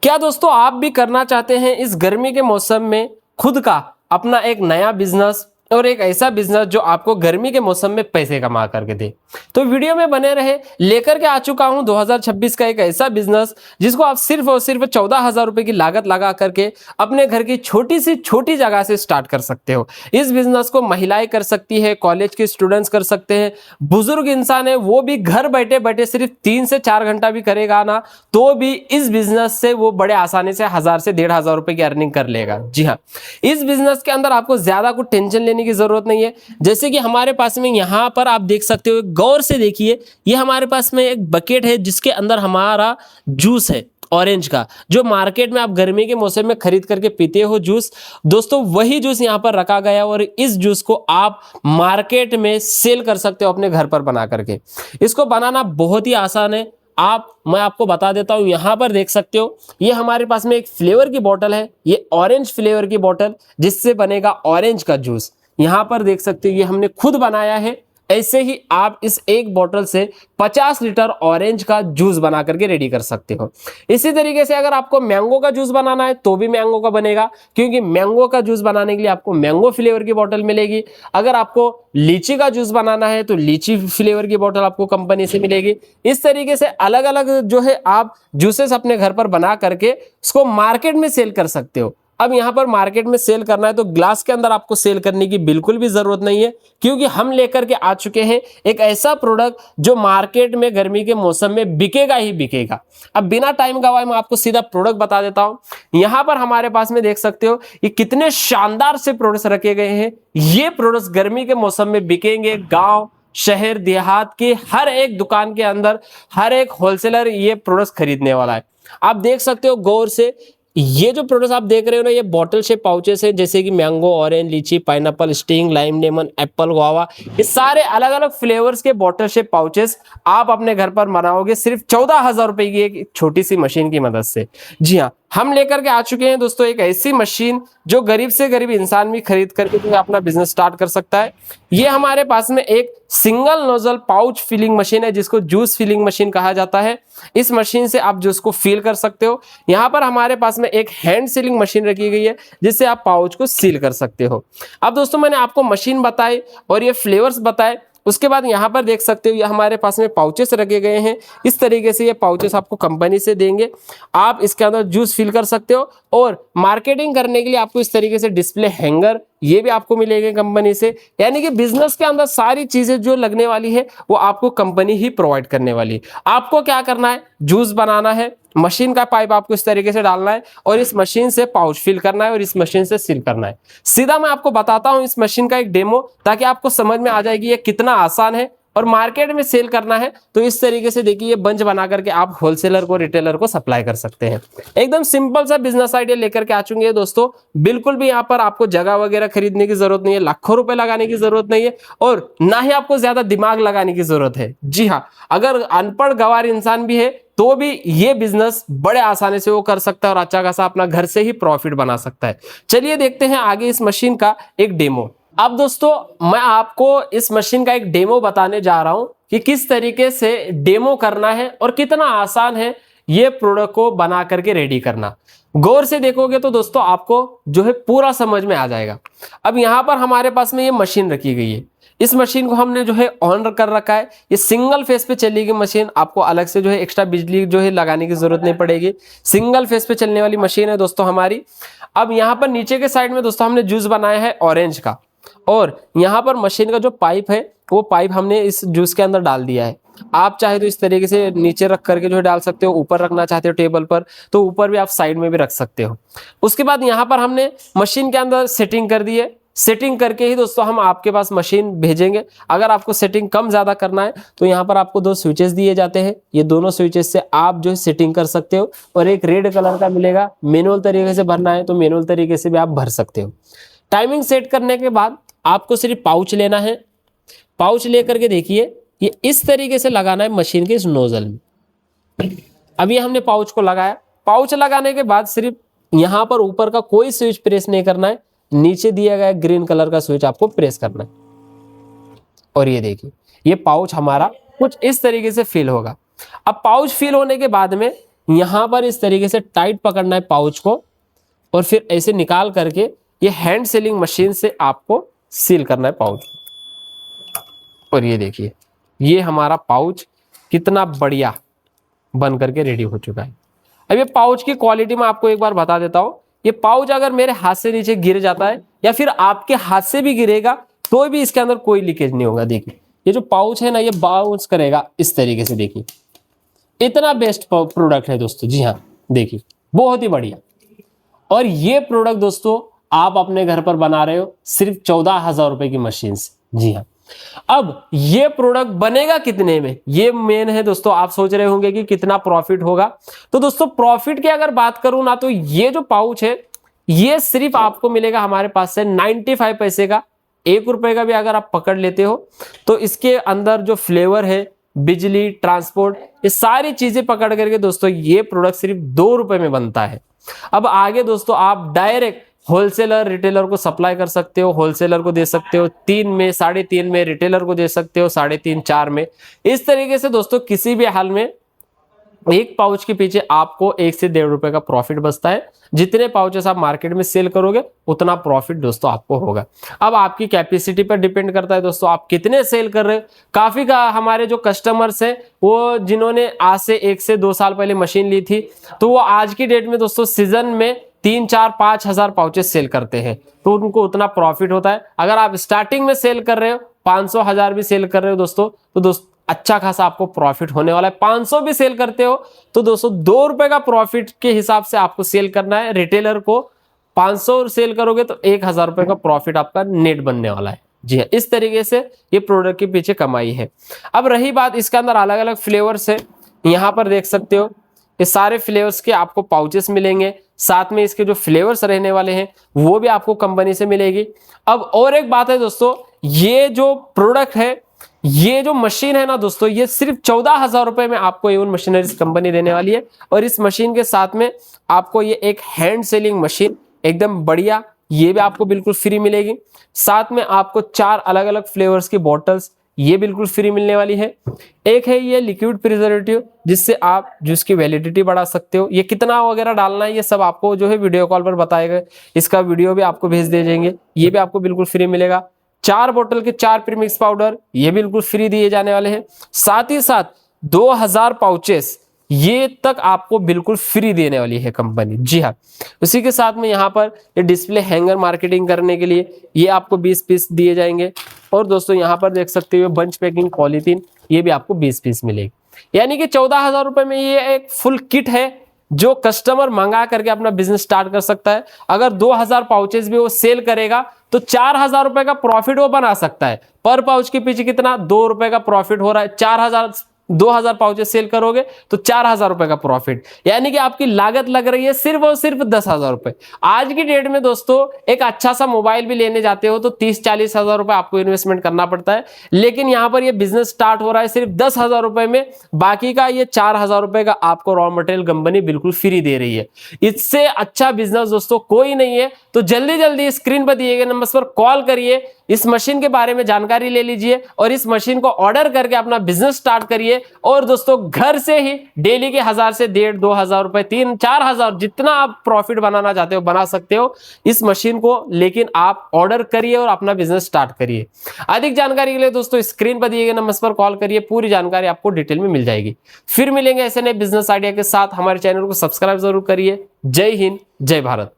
क्या दोस्तों आप भी करना चाहते हैं इस गर्मी के मौसम में खुद का अपना एक नया बिजनेस और एक ऐसा बिजनेस जो आपको गर्मी के मौसम में पैसे कमा करके दे? तो वीडियो में बने रहे। लेकर के आ चुका हूं 2026 का एक ऐसा बिजनेस जिसको आप सिर्फ और सिर्फ 14,000 रुपए की लागत लगा करके अपने घर की छोटी सी छोटी जगह से स्टार्ट कर सकते हो। इस बिजनेस को महिलाएं कर सकती है, कॉलेज के स्टूडेंट्स कर सकते हैं, बुजुर्ग इंसान है वो भी घर बैठे बैठे सिर्फ 3 से 4 घंटा भी करेगा ना तो भी इस बिजनेस से वो बड़े आसानी से 1,000 से 1,500 रुपए की अर्निंग कर लेगा। जी हाँ, इस बिजनेस के अंदर आपको ज्यादा कुछ टेंशन लेने की जरूरत नहीं है। जैसे कि हमारे पास में यहाँ पर आप देख सकते हो, गौर से देखिए, ये हमारे पास में एक बकेट है जिसके अंदर हमारा जूस है ऑरेंज का, जो मार्केट में आप गर्मी के मौसम में खरीद करके पीते हो जूस। दोस्तों वही जूस यहाँ पर रखा गया और इस जूस को आप मार्केट में सेल कर सकते हो अपने घर पर बना करके। इसको बनाना बहुत ही आसान है। मैं आपको बता देता हूं, यहां पर देख सकते हो ये हमारे पास में एक फ्लेवर की बोतल है, ये ऑरेंज फ्लेवर की बोतल जिससे बनेगा ऑरेंज का जूस। यहां पर देख सकते हो ये हमने खुद बनाया है। ऐसे ही आप इस एक बोतल से 50 लीटर ऑरेंज का जूस बना करके रेडी कर सकते हो। इसी तरीके से अगर आपको मैंगो का जूस बनाना है तो भी मैंगो का बनेगा, क्योंकि मैंगो का जूस बनाने के लिए आपको मैंगो फ्लेवर की बोतल मिलेगी। अगर आपको लीची का जूस बनाना है तो लीची फ्लेवर की बोतल आपको कंपनी से मिलेगी। इस तरीके से अलग अलग जो है आप जूसेस अपने घर पर बना करके उसको मार्केट में सेल कर सकते हो। अब यहां पर मार्केट में सेल करना है तो ग्लास के अंदर आपको सेल करने की बिल्कुल भी जरूरत नहीं है, क्योंकि हम लेकर के आ चुके हैं एक ऐसा प्रोडक्ट जो मार्केट में गर्मी के मौसम में बिकेगा ही बिकेगा। अब बिना टाइम गवाए मैं आपको सीधा प्रोडक्ट बता देता हूं। यहां पर हमारे पास में देख सकते हो ये कितने शानदार से प्रोडक्ट्स रखे गए हैं। ये प्रोडक्ट्स गर्मी के मौसम में बिकेंगे। गांव शहर देहात के हर एक दुकान के अंदर हर एक होलसेलर ये प्रोडक्ट्स खरीदने वाला है। आप देख सकते हो गौर से, ये जो प्रोडक्ट्स आप देख रहे हो ना, ये बॉटल शेप पाउचेस है, जैसे कि मैंगो, ऑरेंज, लीची, pineapple, sting, lime, lemon, Apple, guava, ये सारे अलग अलग फ्लेवर्स के बॉटल शेप पाउचेस आप अपने घर पर बनाओगे सिर्फ 14,000 रुपए की एक छोटी सी मशीन की मदद से। जी हाँ, हम लेकर के आ चुके हैं दोस्तों एक ऐसी मशीन जो गरीब से गरीब इंसान भी खरीद करके जो अपना बिजनेस स्टार्ट कर सकता है। ये हमारे पास में एक single nozzle pouch filling machine है जिसको जूस फिलिंग मशीन कहा जाता है। इस मशीन से आप जूस को फिल कर सकते हो। यहाँ पर हमारे पास में एक हैंड सीलिंग मशीन रखी गई है जिससे आप पाउच को सील कर सकते हो। अब दोस्तों मैंने आपको मशीन बताई और ये फ्लेवर्स बताए, उसके बाद यहाँ पर देख सकते हो ये हमारे पास में पाउचेस रखे गए हैं। इस तरीके से ये पाउचेस आपको कंपनी से देंगे, आप इसके अंदर जूस फिल कर सकते हो। और मार्केटिंग करने के लिए आपको इस तरीके से डिस्प्ले हैंगर ये भी आपको मिलेंगे कंपनी से। यानी कि बिजनेस के अंदर सारी चीजें जो लगने वाली है वो आपको कंपनी ही प्रोवाइड करने वाली है। आपको क्या करना है, जूस बनाना है, मशीन का पाइप आपको इस तरीके से डालना है और इस मशीन से पाउच फिल करना है और इस मशीन से सील करना है। सीधा मैं आपको बताता हूं इस मशीन का एक डेमो, ताकि आपको समझ में आ जाएगी ये कितना आसान है। और मार्केट में सेल करना है तो इस तरीके से देखिए ये बंच बना करके आप होलसेलर को, रिटेलर को सप्लाई कर सकते हैं। एकदम सिंपल सा बिजनेस आइडिया लेकर के आ चुके हैं दोस्तों। बिल्कुल भी यहाँ पर आपको जगह वगैरह खरीदने की जरूरत नहीं है, लाखों रुपए लगाने की जरूरत नहीं है और ना ही आपको ज्यादा दिमाग लगाने की जरूरत है। जी हाँ, अगर अनपढ़ गंवार इंसान भी है तो भी ये बिजनेस बड़े आसानी से वो कर सकता है और अच्छा खासा अपना घर से ही प्रॉफिट बना सकता है। चलिए देखते हैं आगे इस मशीन का एक डेमो। अब दोस्तों मैं आपको इस मशीन का एक डेमो बताने जा रहा हूं कि किस तरीके से डेमो करना है और कितना आसान है ये प्रोडक्ट को बना करके रेडी करना। गौर से देखोगे तो दोस्तों आपको जो है पूरा समझ में आ जाएगा। अब यहां पर हमारे पास में ये मशीन रखी गई है। इस मशीन को हमने जो है ऑन कर रखा है। ये सिंगल फेस पे चलेगी मशीन, आपको अलग से जो है एक्स्ट्रा बिजली जो है लगाने की जरूरत नहीं पड़ेगी। सिंगल फेस पे चलने वाली मशीन है दोस्तों हमारी। अब यहाँ पर नीचे के साइड में दोस्तों हमने जूस बनाया है ऑरेंज का, और यहाँ पर मशीन का जो पाइप है वो पाइप हमने इस जूस के अंदर डाल दिया है। आप चाहे तो इस तरीके से नीचे रख करके जो है डाल सकते हो, ऊपर रखना चाहते हो टेबल पर तो ऊपर भी, आप साइड में भी रख सकते हो। उसके बाद यहाँ पर हमने मशीन के अंदर सेटिंग कर दी है। सेटिंग करके ही दोस्तों हम आपके पास मशीन भेजेंगे। अगर आपको सेटिंग कम ज्यादा करना है तो यहाँ पर आपको 2 स्विचेस दिए जाते हैं। ये दोनों स्विचेस से आप जो है सेटिंग कर सकते हो और एक रेड कलर का मिलेगा, मैनुअल तरीके से भरना है तो मैनुअल तरीके से भी आप भर सकते हो। टाइमिंग सेट करने के बाद आपको सिर्फ पाउच लेना है। पाउच लेकर के देखिए ये इस तरीके से लगाना है मशीन के इस नोजल में। अभी हमने पाउच को लगाया। पाउच लगाने के बाद सिर्फ यहाँ पर ऊपर का कोई स्विच प्रेस नहीं करना है, नीचे दिया गया ग्रीन कलर का स्विच आपको प्रेस करना है। और ये देखिए ये पाउच हमारा कुछ इस तरीके से फिल होगा। अब पाउच फिल होने के बाद में यहाँ पर इस तरीके से टाइट पकड़ना है पाउच को, और फिर ऐसे निकाल करके ये हैंड सीलिंग मशीन से आपको सील करना है पाउच। और ये देखिए, ये हमारा पाउच कितना बढ़िया बन करके रेडी हो चुका है। अब ये पाउच की क्वालिटी मैं आपको एक बार बता देता हूं। ये पाउच अगर मेरे हाथ से नीचे गिर जाता है या फिर आपके हाथ से भी गिरेगा तो भी इसके अंदर कोई लीकेज नहीं होगा। देखिए ये जो पाउच है ना, ये बाउंस करेगा इस तरीके से। देखिए इतना बेस्ट प्रोडक्ट है दोस्तों। जी हाँ, देखिए बहुत ही बढ़िया। और ये प्रोडक्ट दोस्तों आप अपने घर पर बना रहे हो सिर्फ 14,000 रुपए की मशीन से। जी हाँ, अब ये प्रोडक्ट बनेगा कितने में, ये मेन है दोस्तों। आप सोच रहे होंगे कि कितना प्रॉफिट होगा। तो दोस्तों प्रॉफिट की अगर बात करूं ना, तो ये जो पाउच है ये सिर्फ आपको मिलेगा हमारे पास से 95 पैसे का। 1 रुपए का भी अगर आप पकड़ लेते हो तो इसके अंदर जो फ्लेवर है, बिजली, ट्रांसपोर्ट, ये सारी चीजें पकड़ करके दोस्तों ये प्रोडक्ट सिर्फ 2 रुपए में बनता है। अब आगे दोस्तों आप डायरेक्ट होलसेलर रिटेलर को सप्लाई कर सकते हो, होलसेलर को दे सकते हो 3 में, 3.5 में, रिटेलर को दे सकते हो 3.5 4 में। इस तरीके से दोस्तों किसी भी हाल में एक पाउच के पीछे आपको 1 से 1.5 रुपए का प्रॉफिट बचता है। जितने पाउचेस आप मार्केट में सेल करोगे उतना प्रॉफिट दोस्तों आपको होगा। अब आपकी कैपेसिटी पर डिपेंड करता है दोस्तों, आप कितने सेल कर रहे हो। काफी का हमारे जो कस्टमर्स हैं वो जिन्होंने आज से 1 से 2 साल पहले मशीन ली थी, तो वो आज की डेट में दोस्तों सीजन में 3 4 5 हजार पाउचेस सेल करते हैं, तो उनको उतना प्रॉफिट होता है। अगर आप स्टार्टिंग में सेल कर रहे हो, 500 1000 भी सेल कर रहे हो दोस्तों, तो दोस्तों अच्छा खासा आपको प्रॉफिट होने वाला है। 500 भी सेल करते हो तो दोस्तों 2 रुपए का प्रॉफिट के हिसाब से आपको सेल करना है। रिटेलर को 500 सेल करोगे तो 1000 रुपए का प्रॉफिट आपका नेट बनने वाला है। जी हाँ, इस तरीके से ये प्रोडक्ट के पीछे कमाई है। अब रही बात, इसके अंदर अलग अलग फ्लेवर्स है, यहाँ पर देख सकते हो ये सारे फ्लेवर्स के आपको पाउचेस मिलेंगे। साथ में इसके जो फ्लेवर्स रहने वाले हैं वो भी आपको कंपनी से मिलेगी। अब और एक बात है दोस्तों, ये जो प्रोडक्ट है, ये जो मशीन है ना दोस्तों, ये सिर्फ 14,000 रुपए में आपको एवन मशीनरीज कंपनी देने वाली है। और इस मशीन के साथ में आपको ये एक हैंड सेलिंग मशीन एकदम बढ़िया, ये भी आपको बिल्कुल फ्री मिलेगी। साथ में आपको 4 अलग अलग फ्लेवर्स की बॉटल्स ये बिल्कुल फ्री मिलने वाली है। एक है ये लिक्विड प्रिजर्वेटिव, जिससे आप जूस की वैलिडिटी बढ़ा सकते हो। ये कितना वगैरह डालना है ये सब आपको जो है वीडियो कॉल पर बताएगा, इसका वीडियो भी आपको भेज दे देंगे, ये भी आपको बिल्कुल फ्री मिलेगा। 4 बोतल के 4 प्रीमिक्स पाउडर ये बिल्कुल फ्री दिए जाने वाले हैं। साथ ही साथ 2000 पाउचेस ये तक आपको बिल्कुल फ्री देने वाली है कंपनी। जी हाँ, उसी के साथ में यहाँ पर ये डिस्प्ले हैंगर मार्केटिंग करने के लिए ये आपको 20 पीस दिए जाएंगे। और दोस्तों यहाँ पर देख सकते हो बंच पैकिंग पॉलीथीन ये भी आपको 20 पीस मिलेगी। यानी कि 14,000 रुपए में ये एक फुल किट है जो कस्टमर मंगा करके अपना बिजनेस स्टार्ट कर सकता है। अगर 2000 पाउचेस भी वो सेल करेगा तो 4,000 रुपए का प्रॉफिट वो बना सकता है। पर पाउच के पीछे कितना, 2 रुपए का प्रॉफिट हो रहा है। 2000 पाउचेस सेल करोगे तो 4000 रुपए का प्रॉफिट, यानी कि आपकी लागत लग रही है सिर्फ और सिर्फ 10,000 रुपए। आज की डेट में दोस्तों एक अच्छा सा मोबाइल भी लेने जाते हो तो 30-40 हजार रुपए आपको इन्वेस्टमेंट करना पड़ता है, लेकिन यहां पर ये बिजनेस स्टार्ट हो रहा है सिर्फ 10,000 रुपए में। बाकी का ये 4,000 रुपए का आपको रॉ मटेरियल कंपनी बिल्कुल फ्री दे रही है। इससे अच्छा बिजनेस दोस्तों कोई नहीं है। तो जल्दी जल्दी स्क्रीन पर दिए गए नंबर पर कॉल करिए, इस मशीन के बारे में जानकारी ले लीजिए और इस मशीन को ऑर्डर करके अपना बिजनेस स्टार्ट करिए। और दोस्तों घर से ही डेली के 1000 से 1,500-2,000 रुपए, 3-4,000 जितना आप प्रॉफिट बनाना चाहते हो बना सकते हो इस मशीन को, लेकिन आप ऑर्डर करिए और अपना बिजनेस स्टार्ट करिए। अधिक जानकारी के लिए दोस्तों स्क्रीन पर दिए गए नंबर पर कॉल करिए, पूरी जानकारी आपको डिटेल में मिल जाएगी। फिर मिलेंगे ऐसे नए बिजनेस आइडिया के साथ। हमारे चैनल को सब्सक्राइब जरूर करिए। जय हिंद, जय भारत।